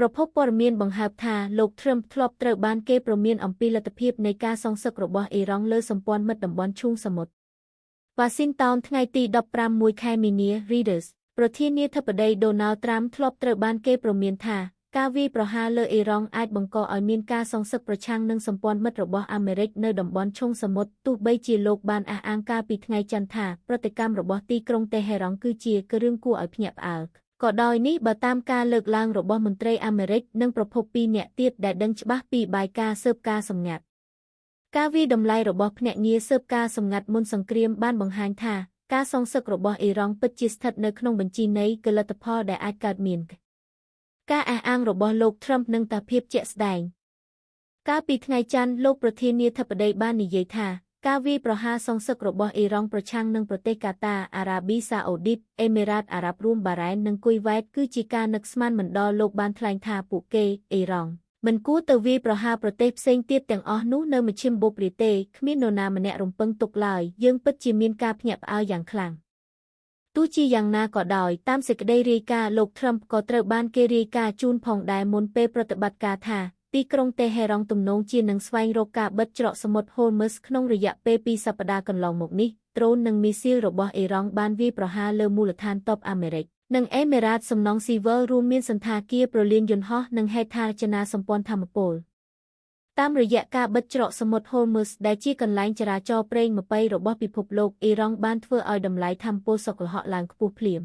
ប្រភពព័ត៌មានបង្ហើបថាលោក Trump ធ្លាប់ត្រូវបានគេព្រមានអំពីលទ្ធភាពនៃការសងសឹករបស់អ៊ីរ៉ង់លើសម្ព័ន្ធមិត្តតំបន់ឈូងសមុទ្រ Washington ថ្ងៃទី15 ខែមីនា Reuters ប្រធានាធិបតី Donald Trump ធ្លាប់ត្រូវបានគេព្រមានថាការវាយប្រហារលើអ៊ីរ៉ង់អាចបង្កឲ្យមានការសងសឹកប្រឆាំងនឹងសម្ព័ន្ធមិត្តរបស់អាមេរិកនៅតំបន់ឈូងសមុទ្រទោះបីជាលោកបានអះអាងកាលពីថ្ងៃច័ន្ទថាប្រតិកម្មរបស់ទីក្រុងតេហេរ៉ង់គឺជារឿងគួរឲ្យភ្ញាក់ផ្អើលក៏ដោយនេះបើតាមការលើកឡើងរបស់មន្ត្រីអាមេរិកនិងប្រភព2នាក់ទៀតដែលដឹងច្បាស់ពីបាយការស៊ើបការសម្ងាត់ការវិតម្លៃរបស់ភ្នាក់ងារស៊ើបការសម្ងាត់មុនសង្គ្រាមបានបង្ហាញថាការសងសឹករបស់អ៊ីរ៉ង់ពិតជាស្ថិតនៅក្នុងបញ្ជីនៃគលិទ្ធផលដែលអាចកើតមានការអះអាងរបស់លោក Trump នឹងតែភាពជាក់ស្ដែងកាលពីថ្ងៃច័ន្ទលោកប្រធានាធិបតីបាននិយាយថាការវាយប្រហារសងសឹករបស់អ៊ីរ៉ង់ប្រឆាំងនឹងប្រទេសកាតាអារ៉ាប៊ីសាអូឌីតអេមីរ៉ាតអារ៉ាប់រួមបារ៉ែននិងគុយវ៉ែតគឺជាការនឹកស្មានមិនដល់លោកបានថ្លែងថាពួកគេអ៊ីរ៉ង់មិនគួរទៅវាយប្រហារប្រទេសផ្សេងទៀតទាំងអស់នោះនៅមជ្ឈមបូព៌ាទេគ្មាននរណាម្នាក់រំពឹងទុកឡើយយើងពិតជាមានការភ្ញាក់ផ្អើលយ៉ាងខ្លាំងទោះជាយ៉ាងណាក៏ដោយតាមសេចក្តីរាយការណ៍លោក Trump ក៏ត្រូវបានគេរាយការណ៍ជូនផងដែរមុនពេលប្រតិបត្តិការថាទីក្រុងតេហេរ៉ង់ទំនងជានឹងស្វែងរកការបិទច្រកសមុទ្រ Hormuz ក្នុងរយៈពេល2សប្តាហ៍កន្លងមកនេះដ្រូននិងមីស៊ីលរបស់អ៊ីរ៉ង់បានវាយប្រហារលើមូលដ្ឋានទ័ពអាមេរិកនិងអេមីរ៉ាតសំណង់ស៊ីវិលរួមមានសណ្ឋាគារព្រលានយន្តហោះនិងហេដ្ឋារចនាសម្ព័ន្ធថាមពលតាមរយៈការបិទច្រកសមុទ្រ Hormuz ដែលជាកន្លែងចរាចរណ៍ប្រេងម្ពៃរបស់ពិភពលោកអ៊ីរ៉ង់បានធ្វើឲ្យតម្លៃថាមពលសុក្រហកឡើងខ្ពស់ភ្លាម